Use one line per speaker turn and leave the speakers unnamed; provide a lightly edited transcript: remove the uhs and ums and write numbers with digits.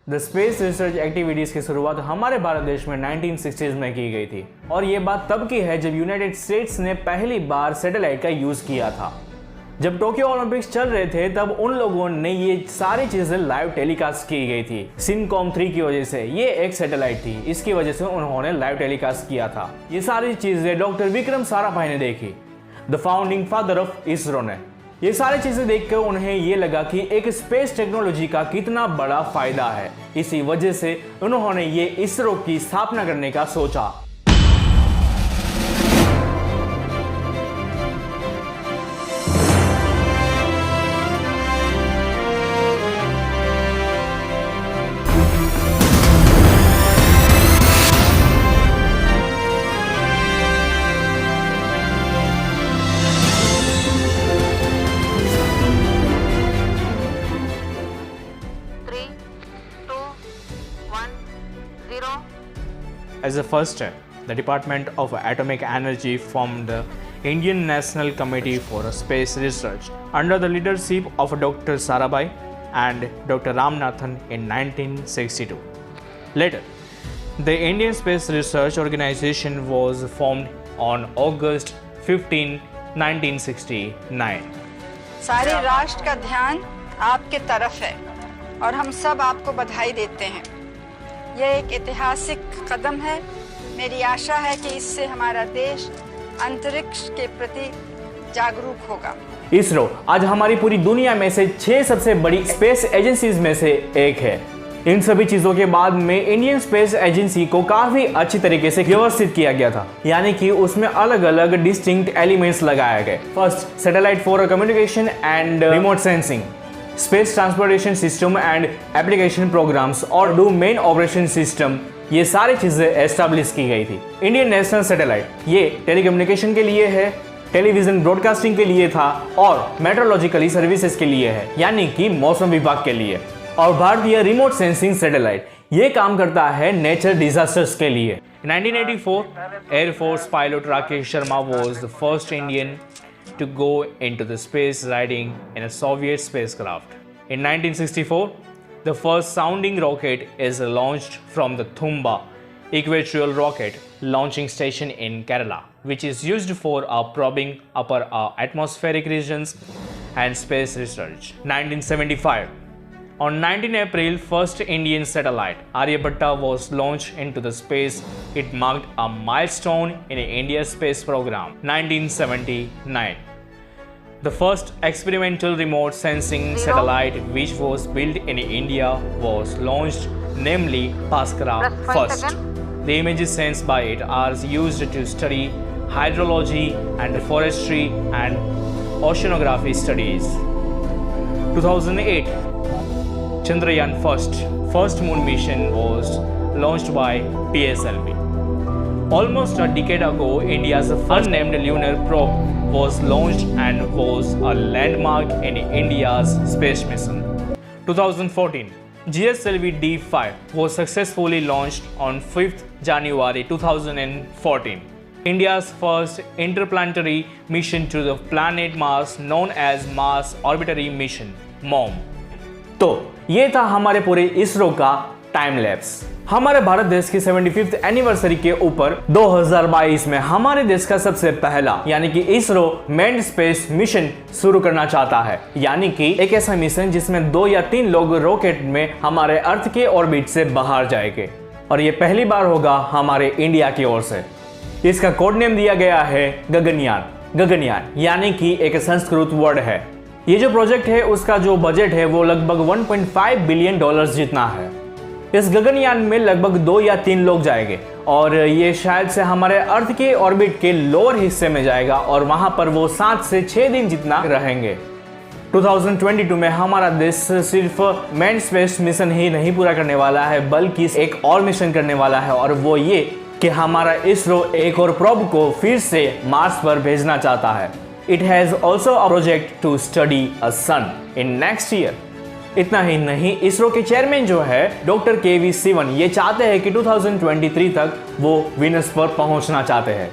The space research activities की शुरुआत हमारे भारत देश में 1960s में की गई थी और ये बात तब की है जब यूनाइटेड स्टेट्स ने पहली बार सैटेलाइट का यूज किया था। जब टोक्यो ओलंपिक्स चल रहे थे तब उन लोगों ने ये सारी चीजें लाइव टेलीकास्ट की गई थी। सिनकॉम 3 की वजह से ये एक सैटेलाइट थी, इसकी वजह से उन्होंने लाइव टेलीकास्ट किया था। ये सारी चीजें डॉक्टर विक्रम साराभाई ने देखी, the founding father of ISRO ने। ये सारी चीजें देखकर उन्हें ये लगा कि एक स्पेस टेक्नोलॉजी का कितना बड़ा फायदा है। इसी वजह से उन्होंने ये इसरो की स्थापना करने का सोचा। As a first step, the Department of Atomic Energy formed the Indian National Committee for Space Research under the leadership of Dr. Sarabhai and Dr. Ramanathan in 1962. Later, the Indian Space Research Organization was formed on August 15, 1969.
सारे राष्ट्र का ध्यान आपके तरफ है और हम सब आपको बधाई देते हैं। यह एक ऐतिहासिक कदम है। मेरी आशा है कि इससे हमारा देश अंतरिक्ष के प्रति जागरूक होगा।
इसरो आज हमारी पूरी दुनिया में से 6 सबसे बड़ी स्पेस एजेंसीज में से एक है। इन सभी चीजों के बाद में इंडियन स्पेस एजेंसी को काफी अच्छी तरीके से व्यवस्थित किया गया था, यानी कि उसमें अलग अलग डिस्टिंक्ट एलिमेंट्स लगाए गए। First, satellite for communication and remote sensing, space transportation system and application programs और डू मेन ऑपरेशन सिस्टम, ये सारी चीजें एस्टैब्लिश की गई थी। इंडियन नेशनल सैटेलाइट ये टेलीकम्युनिकेशन के लिए है, टेलीविजन ब्रॉडकास्टिंग के लिए था और मेट्रोलॉजिकली सर्विसेज के लिए है, यानी कि मौसम विभाग के लिए। और भारतीय रिमोट सेंसिंग सैटेलाइट ये काम करता है नेचर डिजास्टर्स के लिए। 1984, air force pilot Rakesh Sharma was the first Indian to go into the space riding in a Soviet spacecraft. In 1964, the first sounding rocket is launched from the Thumba equatorial rocket launching station in Kerala, which is used for probing upper atmospheric regions and space research. 1975, on 19 April, first Indian satellite Aryabhatta was launched into the space. It marked a milestone in India's space program. 1979, the first experimental remote sensing satellite which was built in India was launched, namely Bhaskara first. The images sensed by it are used to study hydrology and forestry and oceanography studies. 2008, Chandrayaan first moon mission was launched by PSLV. Almost a decade ago, India's unnamed lunar probe was launched and was a landmark in India's space mission. 2014, GSLV D5 was successfully launched on 5th January 2014. India's first interplanetary mission to the planet Mars, known as Mars Orbitary Mission, MOM. तो ये था हमारे पूरे इसरो का time lapse. हमारे भारत देश की 75th anniversary के ऊपर 2022 में हमारे देश का सबसे पहला यानी कि इसरो मैन्ड स्पेस मिशन शुरू करना चाहता है, यानी कि एक ऐसा मिशन जिसमें 2 या 3 लोग रॉकेट में हमारे अर्थ के ऑर्बिट से बाहर जाएंगे और ये पहली बार होगा हमारे इंडिया की ओर से। इसका कोड नेम दिया गया है गगनयान। गगनयान यानी कि एक संस्कृत वर्ड है। ये जो प्रोजेक्ट है उसका जो बजट है वो लगभग 1.5 बिलियन डॉलर्स जितना है। इस गगनयान में लगभग 2 या 3 लोग जाएंगे और ये शायद से हमारे अर्थ के ऑर्बिट के लोअर हिस्से में जाएगा और वहां पर वो 7 से 6 दिन जितना रहेंगे। 2022 में हमारा देश सिर्फ मैन स्पेस मिशन ही नहीं पूरा करने वाला है बल्कि एक और मिशन करने वाला है, और वो ये कि हमारा इसरो एक और प्रोब को फिर से मार्स पर भेजना चाहता है। It has also a project to study a sun in next year. इतना ही नहीं, इसरो के चेयरमैन जो है डॉक्टर KV सिवन ये चाहते हैं कि 2023 तक वो वीनस पर पहुंचना चाहते हैं।